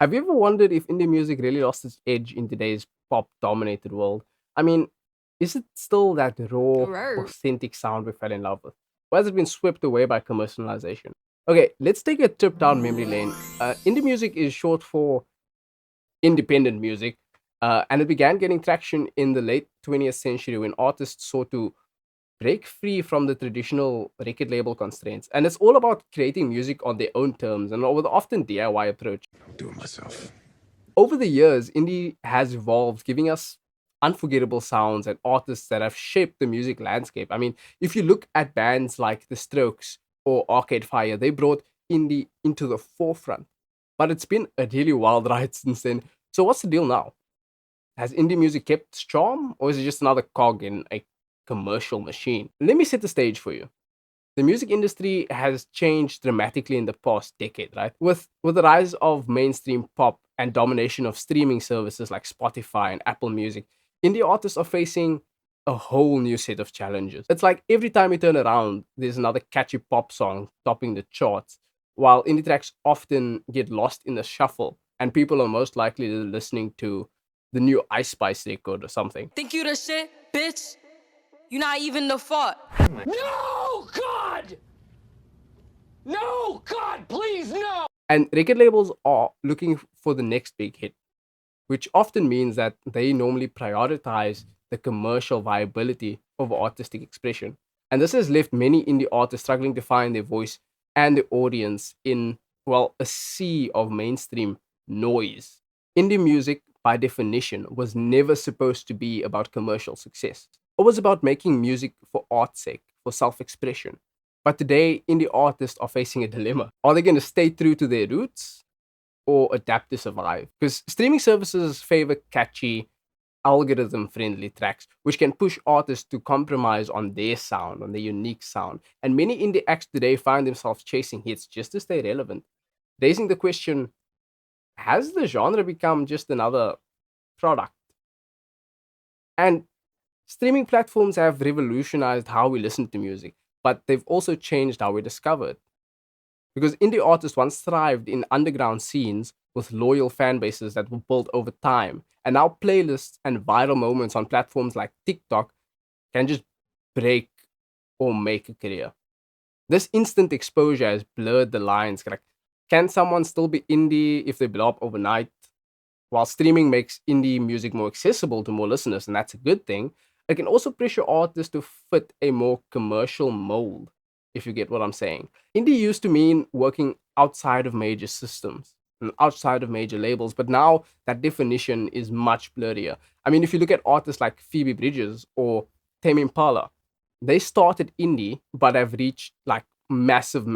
Have you ever wondered if indie music really lost its edge in today's pop dominated world? I mean, is it still that raw, Right. authentic sound we fell in love with? Or has it been swept away by commercialization? Okay, let's take a trip down memory lane. Indie music is short for independent music, and it began getting traction in the late 20th century when artists sought to break free from the traditional record label constraints. And it's all about creating music on their own terms and with often DIY approach. Do it myself. Over the years, indie has evolved, giving us unforgettable sounds and artists that have shaped the music landscape. I mean, if you look at bands like The Strokes or Arcade Fire, they brought indie into the forefront. But it's been a really wild ride since then. So, what's the deal now? Has indie music kept its charm, or is it just another cog in a commercial machine? Let me set the stage for you. The music industry has changed dramatically in the past decade, right? With the rise of mainstream pop and domination of streaming services like Spotify and Apple Music, indie artists are facing a whole new set of challenges. It's like every time you turn around, there's another catchy pop song topping the charts, while indie tracks often get lost in the shuffle, and people are most likely listening to the new Ice Spice record or something. Think you the shit, bitch? You not even the fault. No, God! No, God, please, no! And record labels are looking for the next big hit, which often means that they normally prioritize the commercial viability over artistic expression. And this has left many indie artists struggling to find their voice and the audience in, well, a sea of mainstream noise. Indie music, by definition, was never supposed to be about commercial success. It was about making music for art's sake, for self expression. But today, indie artists are facing a dilemma. Are they going to stay true to their roots or adapt to survive? Because streaming services favor catchy, algorithm friendly tracks, which can push artists to compromise on their sound, on their unique sound. And many indie acts today find themselves chasing hits just to stay relevant, raising the question, has the genre become just another product? And streaming platforms have revolutionized how we listen to music, but they've also changed how we discover it. Because indie artists once thrived in underground scenes with loyal fan bases that were built over time. And now playlists and viral moments on platforms like TikTok can just break or make a career. This instant exposure has blurred the lines. Like, can someone still be indie if they blow up overnight? While streaming makes indie music more accessible to more listeners, and that's a good thing, it can also pressure artists to fit a more commercial mold, if you get what I'm saying. Indie used to mean working outside of major systems and outside of major labels, but now that definition is much blurrier. I mean, if you look at artists like Phoebe Bridges or Tame Impala, they started indie but have reached like massive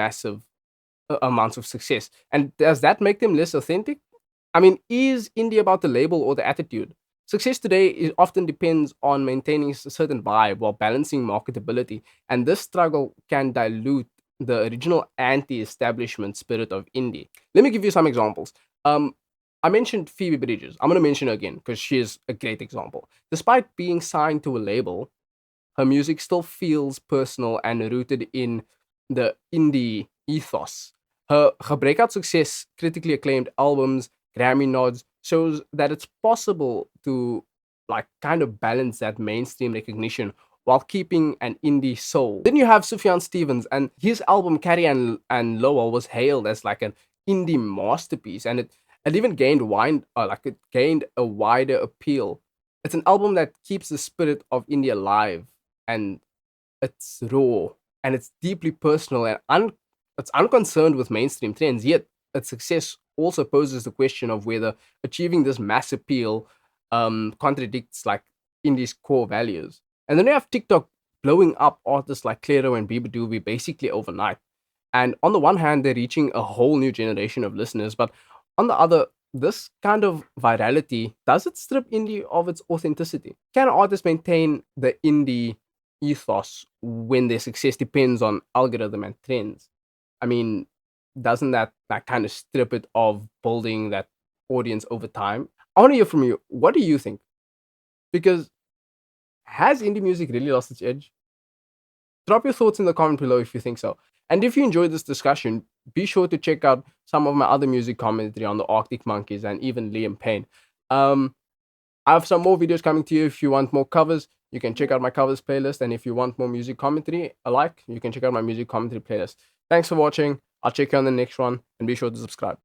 amounts of success. And does that make them less authentic? I mean, is indie about the label or the attitude? Success today often depends on maintaining a certain vibe while balancing marketability, and this struggle can dilute the original anti-establishment spirit of indie. Let me give you some examples. Um, I mentioned Phoebe Bridges. I'm going to mention her again because she is a great example. Despite being signed to a label, her music still feels personal and rooted in the indie ethos. Her breakout success, critically acclaimed albums, Grammy nods, shows that it's possible to like kind of balance that mainstream recognition while keeping an indie soul. Then you have Sufjan Stevens, and his album Carrie and Lowell was hailed as like an indie masterpiece, and it even gained it gained a wider appeal. It's an album that keeps the spirit of indie alive, and it's raw and it's deeply personal and it's unconcerned with mainstream trends. Yet its success also poses the question of whether achieving this mass appeal contradicts like indie's core values. And then you have TikTok blowing up artists like Clairo and Bieber Doobie basically overnight. And on the one hand, they're reaching a whole new generation of listeners, but on the other, this kind of virality does it strip indie of its authenticity? Can artists maintain the indie ethos when their success depends on algorithm and trends? I mean, doesn't that kind of strip it of building that audience over time? I want to hear from you. What do you think? Because has indie music really lost its edge? Drop your thoughts in the comment below if you think so. And if you enjoyed this discussion, be sure to check out some of my other music commentary on the Arctic Monkeys and even Liam Payne. Um, I have some more videos coming to you. If you want more covers, you can check out my covers playlist. And if you want more music commentary alike, you can check out my music commentary playlist. Thanks for watching. I'll check you on the next one, and be sure to subscribe.